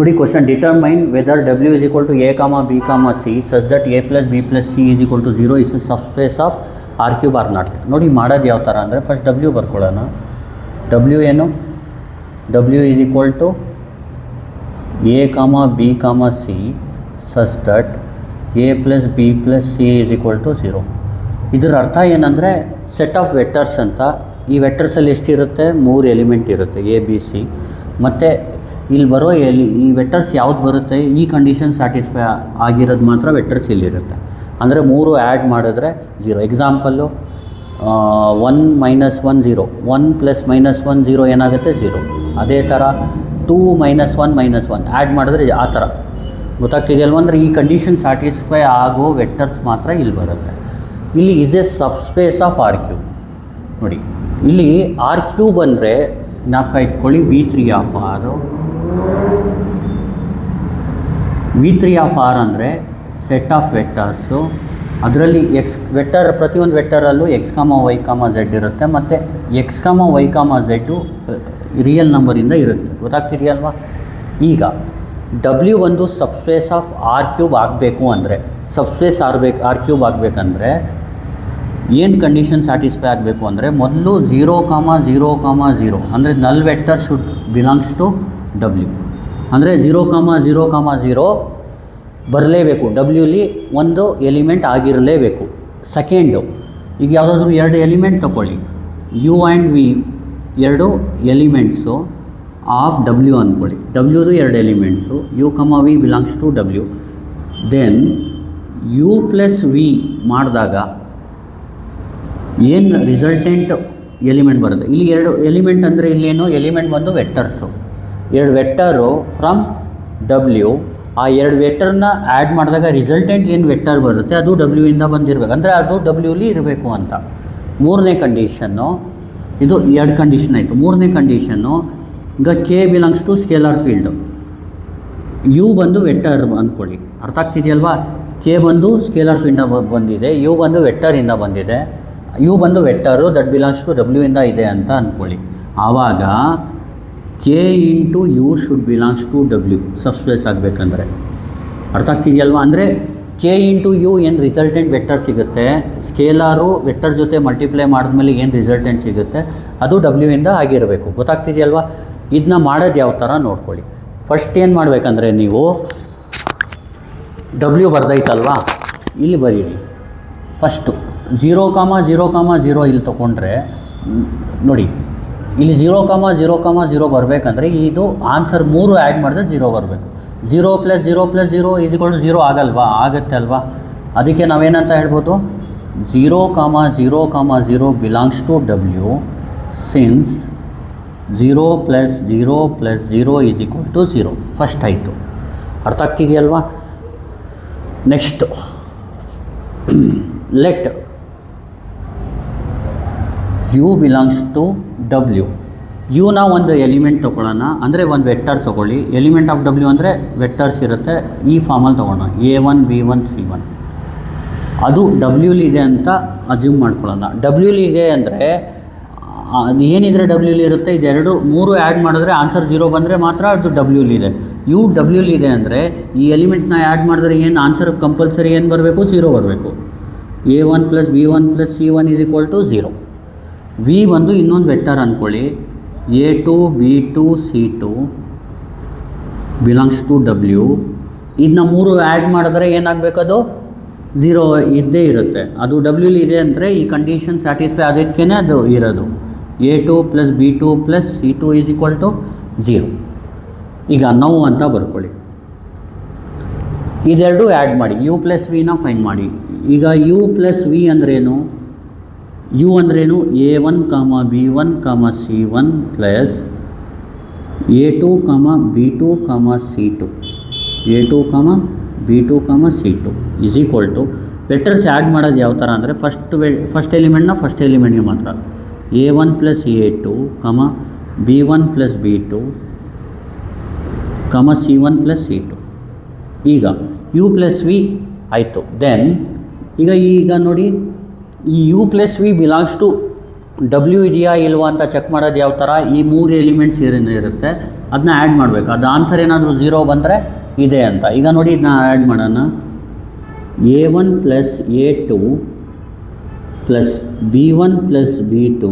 ನೋಡಿ question, determine whether W is equal to A comma B comma C such that A plus B plus C is equal to 0 is a subspace of R cube or not. ನೋಡಿ ಮಾಡೋದು ಯಾವ ಥರ ಅಂದರೆ, first W ಬರ್ಕೊಳ್ಳೋಣ. W ಏನು? W is equal to A comma B comma C such that A plus B plus C is equal to 0. ಇದರ ಅರ್ಥ ಏನಂದರೆ ಸೆಟ್ ಆಫ್ ವೆಕ್ಟರ್ಸ್ ಅಂತ. ಈ ವೆಕ್ಟರ್ಸಲ್ಲಿ ಎಷ್ಟಿರುತ್ತೆ? 3 ಎಲಿಮೆಂಟ್ ಇರುತ್ತೆ, ಎ ಬಿ ಸಿ. ಮತ್ತು ಇಲ್ಲಿ ಬರೋ ಈ ವೆಕ್ಟರ್ಸ್ ಯಾವ್ದು ಬರುತ್ತೆ, ಈ ಕಂಡೀಷನ್ ಸ್ಯಾಟಿಸ್ಫೈ ಆಗಿರೋದು ಮಾತ್ರ ವೆಕ್ಟರ್ಸ್ ಇಲ್ಲಿರುತ್ತೆ. ಅಂದರೆ 3 ಆ್ಯಡ್ ಮಾಡಿದ್ರೆ 0. ಎಕ್ಸಾಂಪಲ್ಲು 1 ಮೈನಸ್ 1 0, 1 ಪ್ಲಸ್ ಮೈನಸ್ 1 0 ಏನಾಗುತ್ತೆ? 0. ಅದೇ ಥರ 2 ಮೈನಸ್ 1 ಮೈನಸ್ 1 ಆ್ಯಡ್ ಮಾಡಿದ್ರೆ ಆ ಥರ. ಗೊತ್ತಾಗ್ತಿದೆಯಲ್ವ? ಅಂದರೆ ಈ ಕಂಡೀಷನ್ ಸ್ಯಾಟಿಸ್ಫೈ ಆಗೋ ವೆಕ್ಟರ್ಸ್ ಮಾತ್ರ ಇಲ್ಲಿ ಬರುತ್ತೆ. ಇಲ್ಲಿ is a subspace of R cube. ನೋಡಿ ಇಲ್ಲಿ ಆರ್ ಕ್ಯೂಬ್ ಅಂದರೆ ಜ್ಞಾಪಕ ಇಟ್ಕೊಳ್ಳಿ, V3 ಆಫ್ ಆರು. V3 ಆಫ್ ಆರ್ ಅಂದರೆ ಸೆಟ್ ಆಫ್ ವೆಕ್ಟರ್ಸು. ಅದರಲ್ಲಿ ಎಕ್ಸ್ ವೆಕ್ಟರ್, ಪ್ರತಿಯೊಂದು ವೆಕ್ಟರಲ್ಲೂ ಎಕ್ಸ್ ಕಾಮ ವೈ ಕಾಮ ಝೆಡ್ ಇರುತ್ತೆ. ಮತ್ತು ಎಕ್ಸ್ ಕಾಮ ವೈ ಕಾಮ ಝೆಡ್ಡು ರಿಯಲ್ ನಂಬರಿಂದ ಇರುತ್ತೆ. ಗೊತ್ತಾಗ್ತಿದೆಯಲ್ವಾ? ಈಗ ಡಬ್ಲ್ಯೂ ಒಂದು ಸಬ್ಸ್ಪೇಸ್ ಆಫ್ ಆರ್ ಕ್ಯೂಬ್ ಆಗಬೇಕು ಅಂದರೆ, ಸಬ್ಸ್ಪೇಸ್ ಆರ್ ಕ್ಯೂಬ್ ಆಗಬೇಕಂದ್ರೆ ಏನು ಕಂಡೀಷನ್ ಸ್ಯಾಟಿಸ್ಫೈ ಆಗಬೇಕು ಅಂದರೆ, ಮೊದಲು 0, 0, 0 ಅಂದರೆ null vector should belongs to W. ಅಂದರೆ 0, 0, 0 ಬರಲೇಬೇಕು, ಡಬ್ಲ್ಯೂಲಿ ಒಂದು ಎಲಿಮೆಂಟ್ ಆಗಿರಲೇಬೇಕು. ಸೆಕೆಂಡು, ಈಗ ಯಾವುದಾದ್ರೂ 2 ಎಲಿಮೆಂಟ್ ತೊಗೊಳ್ಳಿ, u and v 2 elements of W ಅಂದ್ಕೊಳ್ಳಿ. ಡಬ್ಲ್ಯೂದು 2 elements, u comma v belongs to W. Then u plus v ಮಾಡಿದಾಗ ಏನು ರಿಸಲ್ಟೆಂಟ್ ಎಲಿಮೆಂಟ್ ಬರುತ್ತೆ? ಇಲ್ಲಿ 2 ಎಲಿಮೆಂಟ್ ಅಂದರೆ ಇಲ್ಲೇನು? ಎಲಿಮೆಂಟ್ ಬಂದು ವೆಕ್ಟರ್ಸು, 2 ವೆಕ್ಟರು ಫ್ರಮ್ ಡಬ್ಲ್ಯೂ. ಆ 2 ವೆಕ್ಟರ್ನ ಆ್ಯಡ್ ಮಾಡಿದಾಗ ರಿಸಲ್ಟೆಂಟ್ ಏನು ವೆಕ್ಟರ್ ಬರುತ್ತೆ ಅದು ಡಬ್ಲ್ಯೂಯಿಂದ ಬಂದಿರಬೇಕು, ಅಂದರೆ ಅದು ಡಬ್ಲ್ಯೂಲಿ ಇರಬೇಕು ಅಂತ. 3ನೇ ಕಂಡೀಷನ್ನು, ಇದು 2 ಕಂಡೀಷನ್ ಆಯಿತು. 3ನೇ ಕಂಡೀಷನ್ನು, ಈಗ K belongs to scalar field. U ಬಂದು ವೆಕ್ಟರ್ ಅಂದ್ಕೊಳ್ಳಿ, ಅರ್ಥ ಆಗ್ತಿದೆಯಲ್ವಾ? ಕೆ ಬಂದು ಸ್ಕೇಲಾರ್ ಫೀಲ್ಡಿಂದ ಬಂದಿದೆ, ಯು ಬಂದು ವೆಕ್ಟರಿಂದ ಬಂದಿದೆ. ಯು ಬಂದು vector that belongs to W ಇಂದ ಇದೆ ಅಂತ ಅಂದ್ಕೊಳ್ಳಿ. ಆವಾಗ K into U should belongs to W subspace ಆಗಬೇಕಂದ್ರೆ. ಅರ್ಥ ಆಗ್ತಿದೆಯಲ್ವ? ಅಂದರೆ ಕೆ ಇಂಟು ಯು ಏನು ರಿಸಲ್ಟೆಂಟ್ ವೆಕ್ಟರ್ ಸಿಗುತ್ತೆ, ಸ್ಕೇಲಾರು ವೆಕ್ಟರ್ ಜೊತೆ ಮಲ್ಟಿಪ್ಲೈ ಮಾಡಿದ್ಮೇಲೆ ಏನು ರಿಸಲ್ಟೆಂಟ್ ಸಿಗುತ್ತೆ ಅದು ಡಬ್ಲ್ಯೂ ಇಂದ ಆಗಿರಬೇಕು. ಗೊತ್ತಾಗ್ತಿದೆಯಲ್ವ? ಇದನ್ನ ಮಾಡೋದು ಯಾವ ಥರ ನೋಡ್ಕೊಳ್ಳಿ. ಫಸ್ಟ್ ಏನು ಮಾಡಬೇಕಂದ್ರೆ, ನೀವು ಡಬ್ಲ್ಯೂ ಬರ್ದೈತಲ್ವಾ, ಇಲ್ಲಿ ಬರೀರಿ. ಫಸ್ಟು 0, 0, 0 ಇಲ್ಲಿ ತೊಗೊಂಡ್ರೆ ನೋಡಿ, ಇಲ್ಲಿ 0, 0, 0 ಬರಬೇಕಂದ್ರೆ ಇದು ಆನ್ಸರ್ 3 ಆ್ಯಡ್ ಮಾಡಿದ್ರೆ 0 ಬರಬೇಕು. 0 + 0 + 0 ಈಸ್ ಈಕ್ವಲ್ ಟು 0 ಆಗಲ್ವಾ? ಆಗುತ್ತೆ ಅಲ್ವಾ? ಅದಕ್ಕೆ ನಾವೇನಂತ ಹೇಳ್ಬೋದು? 0, 0, 0 belongs to W since 0 + 0 + 0 is equal to 0. First ಆಯಿತು. ಅರ್ಥ ಆಗ್ತಿದೆಯಲ್ವಾ? Next let U belongs to W. ಯುನ ಒಂದು ಎಲಿಮೆಂಟ್ ತೊಗೊಳ್ಳೋಣ, ಅಂದರೆ ಒಂದು ವೆಕ್ಟರ್ ತೊಗೊಳ್ಳಿ. ಎಲಿಮೆಂಟ್ ಆಫ್ ಡಬ್ಲ್ಯೂ ಅಂದರೆ ವೆಕ್ಟರ್ಸ್ ಇರುತ್ತೆ, ಈ ಫಾರ್ಮಲ್ಲಿ ತೊಗೊಳ್ಳೋಣ. A1, B1, C1 ಅದು ಡಬ್ಲ್ಯೂಲಿ ಇದೆ ಅಂತ ಅಸ್ಯೂಮ್ ಮಾಡ್ಕೊಳ್ಳೋಣ. ಡಬ್ಲ್ಯೂಲಿ ಇದೆ ಅಂದರೆ ಅದು ಏನಿದ್ರೆ ಡಬ್ಲ್ಯೂಲಿ ಇರುತ್ತೆ, ಇದೆರಡು 3 ಆ್ಯಡ್ ಮಾಡಿದ್ರೆ ಆನ್ಸರ್ 0 ಬಂದರೆ ಮಾತ್ರ ಅದು ಡಬ್ಲ್ಯೂಲಿ ಇದೆ. ಯು ಡಬ್ಲ್ಯೂಲಿ ಇದೆ ಅಂದರೆ ಈ ಎಲಿಮೆಂಟ್ಸ್ನ ಆ್ಯಡ್ ಮಾಡಿದ್ರೆ ಏನು ಆನ್ಸರ್ ಕಂಪಲ್ಸರಿ ಏನು ಬರಬೇಕು? 0 ಬರಬೇಕು. A1 + B1 + C1 is equal to 0. V ಬಂದು ಇನ್ನೊಂದು ವೆಕ್ಟರ್ ಅಂದ್ಕೊಳ್ಳಿ, A2, B2, C2 belongs to W. ಇದನ್ನ 3 ಆ್ಯಡ್ ಮಾಡಿದ್ರೆ ಏನಾಗಬೇಕದು? 0 ಇದ್ದೇ ಇರುತ್ತೆ. ಅದು ಡಬ್ಲ್ಯೂಲಿ ಇದೆ ಅಂದರೆ ಈ ಕಂಡೀಷನ್ ಸ್ಯಾಟಿಸ್ಫೈ ಅದಕ್ಕೇ ಅದು ಇರೋದು. A2 + B2 + C2 is equal to 0. ಈಗ ನೌ ಅಂತ ಬರ್ಕೊಳ್ಳಿ. ಇದೆರಡು ಆ್ಯಡ್ ಮಾಡಿ, ಯು ಪ್ಲಸ್ ವಿನ ಫೈಂಡ್ ಮಾಡಿ. ಈಗ ಯು ಪ್ಲಸ್ ವಿ ಅಂದ್ರೇನು? ಯು ಅಂದ್ರೇನು? A1, B1, C1 plus A2, B2, C2, A2, B2, C2 is equal to vectors add ಮಾಡೋದು ಯಾವ ಥರ ಅಂದರೆ, ಫಸ್ಟ್ ಎಲಿಮೆಂಟ್ನ ಫಸ್ಟ್ ಎಲಿಮೆಂಟ್ಗೆ ಮಾತ್ರ. A1 + A2, B1 + B2, C1 + C2. ಈಗ ಯು ಪ್ಲಸ್ ವಿ ಆಯಿತು. ದೆನ್ ಈಗ ನೋಡಿ, ಈ u plus V belongs to W ಇದೆಯಾ ಇಲ್ವಾ ಅಂತ ಚೆಕ್ ಮಾಡೋದು ಯಾವ ಥರ? ಈ 3 ಎಲಿಮೆಂಟ್ಸ್ ಏನೇನಿರುತ್ತೆ ಅದನ್ನ ಆ್ಯಡ್ ಮಾಡಬೇಕು. ಅದು ಆನ್ಸರ್ ಏನಾದರೂ 0 ಬಂದರೆ ಇದೆ ಅಂತ. ಈಗ ನೋಡಿ ಇದನ್ನ ಆ್ಯಡ್ ಮಾಡೋಣ. A1 plus A2 plus B1 plus B2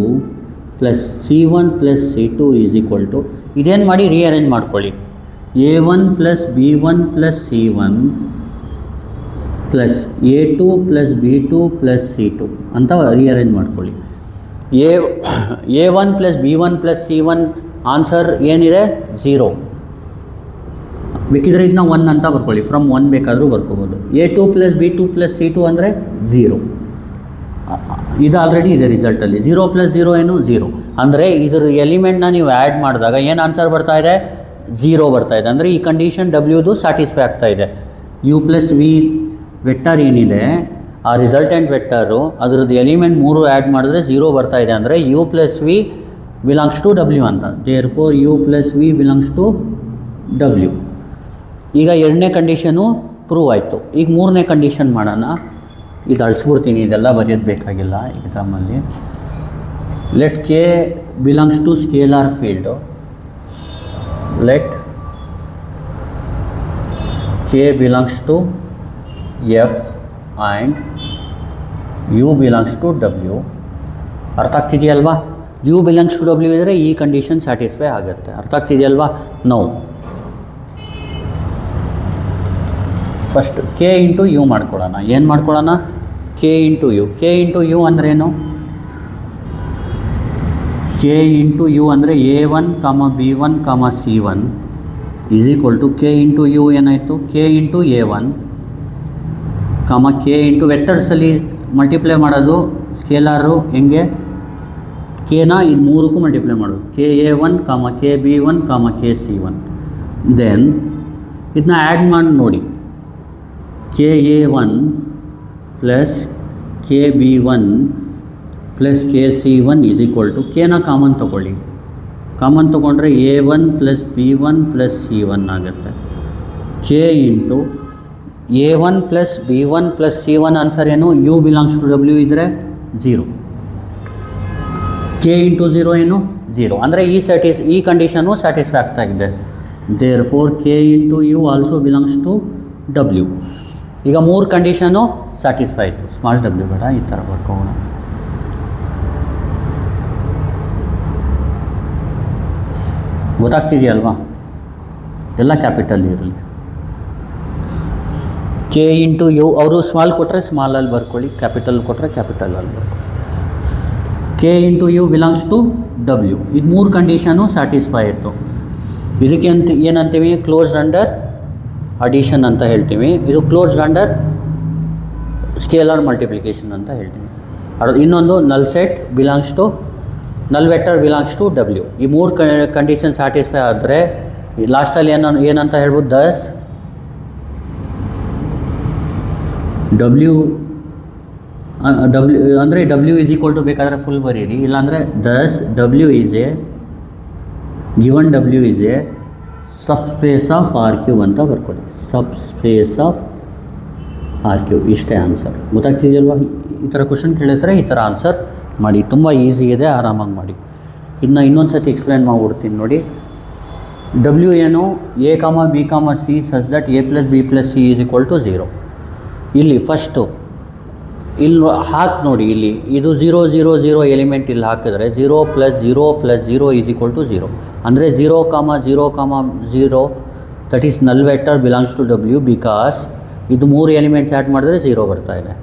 plus C1 plus C2 is equal to, ಇದೇನು ಮಾಡಿ ರೀಅರೇಂಜ್ ಮಾಡ್ಕೊಳ್ಳಿ. A1 plus B1 plus C1 plus A2 plus B2 plus C2 ಅಂತ ರೀಅರೇಂಜ್ ಮಾಡ್ಕೊಳ್ಳಿ. A1 plus B1 plus C1 answer ಏನಿದೆ 0. ಬೇಕಿದ್ರೆ ಇದನ್ನ 1 ಅಂತ ಬರ್ಕೊಳ್ಳಿ. ಫ್ರಮ್ 1 ಬೇಕಾದರೂ ಬರ್ಕೋಬೋದು. A2 plus B2 plus C2 ಅಂದರೆ 0. ಇದು ಆಲ್ರೆಡಿ ಇದೆ ರಿಸಲ್ಟಲ್ಲಿ. 0 ಪ್ಲಸ್ 0 ಏನು 0. ಅಂದರೆ ಇದ್ರ ಎಲಿಮೆಂಟ್ನ ನೀವು ಆ್ಯಡ್ ಮಾಡಿದಾಗ ಏನು ಆನ್ಸರ್ ಬರ್ತಾ ಇದೆ 0 ಬರ್ತಾ ಇದೆ. ಅಂದರೆ ಈ ಕಂಡೀಷನ್ ಡಬ್ಲ್ಯೂದು ಸ್ಯಾಟಿಸ್ಫೈ ಆಗ್ತಾ ಇದೆ. ಯು ಪ್ಲಸ್ ವಿ ವೆಕ್ಟರ್ ಏನಿದೆ ಆ ರಿಸಲ್ಟೆಂಟ್ ವೆಕ್ಟರು ಅದರದ್ದು ಎಲಿಮೆಂಟ್ 3 ಆ್ಯಡ್ ಮಾಡಿದ್ರೆ 0 ಬರ್ತಾ ಇದೆ. ಅಂದರೆ U plus V belongs to W ಅಂತ. Therefore U plus V belongs to W. ಈಗ 2ನೇ ಕಂಡೀಷನು ಪ್ರೂವ್ ಆಯಿತು. ಈಗ 3ನೇ ಕಂಡೀಷನ್ ಮಾಡೋಣ. ಇದು ಅಳಿಸ್ಬಿಡ್ತೀನಿ, ಇದೆಲ್ಲ ಬರೆಯೋದು ಬೇಕಾಗಿಲ್ಲ ಎಕ್ಸಾಮಲ್ಲಿ. Let K belongs to scalar field. Let K belongs to F and U belongs to W. ಅರ್ಥ ಆಗ್ತಿದೆಯಲ್ವಾ? ಯು ಬಿಲಾಂಗ್ಸ್ ಟು ಡಬ್ಲ್ಯೂ ಇದ್ದರೆ ಈ ಕಂಡೀಷನ್ ಸ್ಯಾಟಿಸ್ಫೈ ಆಗುತ್ತೆ. ಅರ್ಥ ಆಗ್ತಿದೆಯಲ್ವಾ? No first K into U ಮಾಡ್ಕೊಳ್ಳೋಣ. ಏನು ಮಾಡ್ಕೊಳ್ಳೋಣ? K into U. K into U ಅಂದ್ರೇನು? ಕೆ ಇಂಟು ಯು ಅಂದರೆ A1, B1, C1 is equal to K into U ಏನಾಯಿತು? K into A1, K into ವೆಕ್ಟರ್ಸಲ್ಲಿ ಮಲ್ಟಿಪ್ಲೈ ಮಾಡೋದು ಸ್ಕೇಲಾರು ಹೆಂಗೆ? ಕೆನ ಇದು 3ಕ್ಕೂ ಮಲ್ಟಿಪ್ಲೈ ಮಾಡೋದು. KA1, KB1, KC1. ದೆನ್ ಇದನ್ನ ಆ್ಯಡ್ ಮಾಡಿ ನೋಡಿ. KA1 plus KB1 plus KC1 is equal to, ಕೆನ ಕಾಮನ್ ತೊಗೊಳ್ಳಿ. ಕಾಮನ್ ತೊಗೊಂಡ್ರೆ A1 plus B1 plus C1 ಆಗುತ್ತೆ. K into A1 plus B1 plus C1 answer ಏನು? ಯು ಬಿಲಾಂಗ್ಸ್ ಟು ಡಬ್ಲ್ಯೂ ಇದ್ದರೆ 0. K into 0 ಏನು? 0. ಅಂದರೆ ಈ ಕಂಡೀಷನು ಸ್ಯಾಟಿಸ್ಫೈ ಆಗ್ತಾ ಇದೆ. Therefore K into U also belongs to W. ಈಗ 3 ಕಂಡೀಷನು ಸ್ಯಾಟಿಸ್ಫೈ ಆಯಿತು. ಸ್ಮಾಲ್ ಡಬ್ಲ್ಯೂ ಬೇಡ, ಈ ಥರ ಬರ್ಕೋಣ. ಗೊತ್ತಾಗ್ತಿದೆಯಲ್ವಾ? ಎಲ್ಲ ಕ್ಯಾಪಿಟಲ್ ಇರಲಿ. ಕೆ ಇಂಟು ಯು ಅವರು ಸ್ಮಾಲ್ ಕೊಟ್ಟರೆ ಸ್ಮಾಲಲ್ಲಿ ಬರ್ಕೊಳ್ಳಿ, ಕ್ಯಾಪಿಟಲ್ ಕೊಟ್ಟರೆ ಕ್ಯಾಪಿಟಲಲ್ಲಿ ಬರ್ಕೊಳ್ಳಿ. K into U belongs to W. ಇದು 3 ಕಂಡೀಷನು ಸ್ಯಾಟಿಸ್ಫೈ ಆಯಿತು. ಇದಕ್ಕೆ ಏನಂತೀವಿ? ಕ್ಲೋಸ್ಡ್ ಅಂಡರ್ ಅಡಿಷನ್ ಅಂತ ಹೇಳ್ತೀವಿ. ಇದು ಕ್ಲೋಸ್ಡ್ ಅಂಡರ್ ಸ್ಕೇಲಾರ್ ಮಲ್ಟಿಪ್ಲಿಕೇಶನ್ ಅಂತ ಹೇಳ್ತೀವಿ. ಇನ್ನೊಂದು null set belongs to null vector belongs to W. ಈ 3 ಕಂಡೀಷನ್ ಸ್ಯಾಟಿಸ್ಫೈ ಆದರೆ ಲಾಸ್ಟಲ್ಲಿ ಏನಂತ ಹೇಳ್ಬೋದು? ದಸ್ ಡಬ್ಲ್ಯೂ ಅಂದರೆ ಡಬ್ಲ್ಯೂ ಈಸ್ ಈಕ್ವಲ್ ಟು ಬೇಕಾದರೆ ಫುಲ್ ಬರೀರಿ, ಇಲ್ಲಾಂದರೆ thus W is a given W is a subspace of R cube ಅಂತ ಬರ್ಕೊಳ್ಳಿ. Subspace of R cube. ಇಷ್ಟೇ ಆನ್ಸರ್. ಗೊತ್ತಾಗ್ತಿದೆಯಲ್ವಾ? ಈ ಥರ ಕ್ವಶನ್ ಕೇಳಿದ್ರೆ ಈ ಥರ ಆನ್ಸರ್ ಮಾಡಿ. ತುಂಬ ಈಸಿ ಇದೆ, ಆರಾಮಾಗಿ ಮಾಡಿ. ಇದನ್ನ ಇನ್ನೊಂದು ಸತಿ ಎಕ್ಸ್ಪ್ಲೈನ್ ಮಾಡಿಬಿಡ್ತೀನಿ ನೋಡಿ. ಡಬ್ಲ್ಯೂ ಏನು? A, B, C such that A plus B plus C is equal to 0. ಇಲ್ಲಿ ಫಸ್ಟು ಇಲ್ಲಿ ಹಾಕಿ ನೋಡಿ. ಇಲ್ಲಿ ಇದು 0 0 0 ಎಲಿಮೆಂಟ್ ಇಲ್ಲಿ ಹಾಕಿದ್ರೆ 0 plus 0 plus 0 is equal to 0. ಅಂದರೆ 0, 0, 0 that is null vector belongs to W. Because ಇದು 3 ಎಲಿಮೆಂಟ್ಸ್ ಆ್ಯಡ್ ಮಾಡಿದ್ರೆ 0 ಬರ್ತಾ ಇದೆ.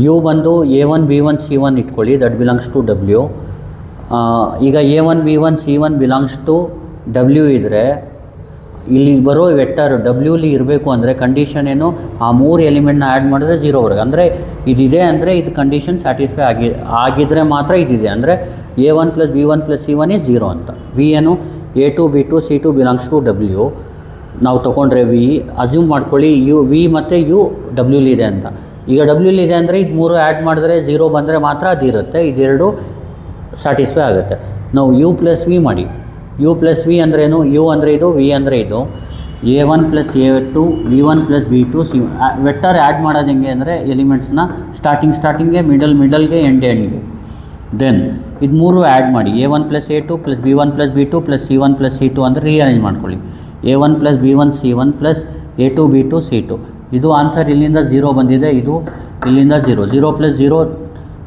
ಯು ಬಂದು A1, B1, C1 ಇಟ್ಕೊಳ್ಳಿ, ದಟ್ ಬಿಲಾಂಗ್ಸ್ ಟು ಡಬ್ಲ್ಯೂ. ಈಗ A1, B1, C1 belongs to W ಇದ್ದರೆ ಇಲ್ಲಿ ಬರೋ ವೆಕ್ಟರ್ ಡಬ್ಲ್ಯೂಲಿ ಇರಬೇಕು ಅಂದರೆ ಕಂಡೀಷನ್ ಏನು? ಆ 3 ಎಲಿಮೆಂಟ್ನ ಆ್ಯಡ್ ಮಾಡಿದ್ರೆ 0ವರೆಗೆ. ಅಂದರೆ ಇದಿದೆ ಅಂದರೆ ಇದು ಕಂಡೀಷನ್ ಸ್ಯಾಟಿಸ್ಫೈ ಆಗಿದ್ದರೆ ಮಾತ್ರ ಇದಿದೆ. ಅಂದರೆ A1 plus B1 plus C1 is 0 ಅಂತ. ವಿ ಏನು? A2, B2, C2 belongs to W. ನಾವು ತೊಗೊಂಡ್ರೆ ವಿ ಅಸ್ಯೂಮ್ ಮಾಡ್ಕೊಳ್ಳಿ ಯು ವಿ ಮತ್ತು ಯು ಡಬ್ಲ್ಯೂಲಿದೆ ಅಂತ. ಈಗ ಡಬ್ಲ್ಯೂಲಿದೆ ಅಂದರೆ ಇದು 3 ಆ್ಯಡ್ ಮಾಡಿದ್ರೆ 0 ಬಂದರೆ ಮಾತ್ರ ಅದಿರುತ್ತೆ. ಇದೆರಡು ಸ್ಯಾಟಿಸ್ಫೈ ಆಗುತ್ತೆ. ನಾವು ಯು ಪ್ಲಸ್ ವಿ ಮಾಡಿ. ಯು ಪ್ಲಸ್ ವಿ ಅಂದ್ರೇನು? ಯು ಅಂದರೆ ಇದು, ವಿ ಅಂದರೆ ಇದು. A1 plus A2, B1 plus B2, C. Vector add ಮಾಡೋದು ಹೆಂಗೆ ಅಂದರೆ ಎಲಿಮೆಂಟ್ಸ್ನ ಸ್ಟಾರ್ಟಿಂಗ್ಗೆ, ಮಿಡಲ್ಗೆ, ಎಂಡ್ಗೆ. ದೆನ್ ಇದು ಮೂರು ಆ್ಯಡ್ ಮಾಡಿ A1 + A2 + B1 + B2 + C1 + C2 ಅಂದರೆ ರೀಅರೇಂಜ್ ಮಾಡ್ಕೊಳ್ಳಿ. A1 + B1 C1 + A2 B2 C2. ಇದು ಆನ್ಸರ್ ಇಲ್ಲಿಂದ 0 ಬಂದಿದೆ, ಇದು ಇಲ್ಲಿಂದ 0. 0 + 0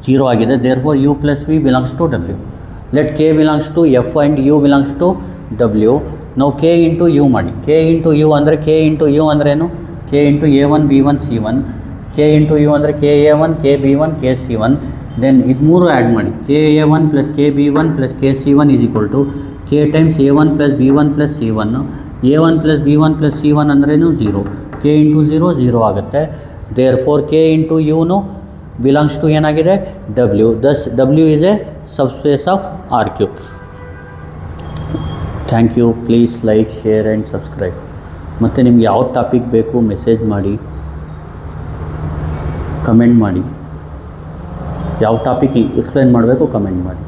0 ಆಗಿದೆ. therefore U + V belongs to W. let K belongs to F and U belongs to W. ನಾವು K ಇಂಟು U ಮಾಡಿ. K ಇಂಟು U ಅಂದರೆ K ಇಂಟು U ಅಂದ್ರೇನು? K into A1 B1 C1. K into U ಅಂದರೆ K A1 K B1 K C1. Then ಇದು ಮೂರು add ಮಾಡಿ. K A1 + K B1 + K C1 = K times A1 + B1 + C1. A1 + B1 + C1 ಅಂದ್ರೇನು 0. K into 0 0 ಆಗುತ್ತೆ. therefore K into Uನು belongs to ಏನಾಗಿದೆ? W. thus W is a subspace of R cube. Thank you. Please like, share and subscribe. ಮತ್ತು ನಿಮ್ಗೆ ಯಾವ topic ಬೇಕು message ಮಾಡಿ, comment ಮಾಡಿ. ಯಾವ ಟಾಪಿಕ್ ಎಕ್ಸ್ಪ್ಲೇನ್ ಮಾಡಬೇಕು ಕಮೆಂಟ್ ಮಾಡಿ.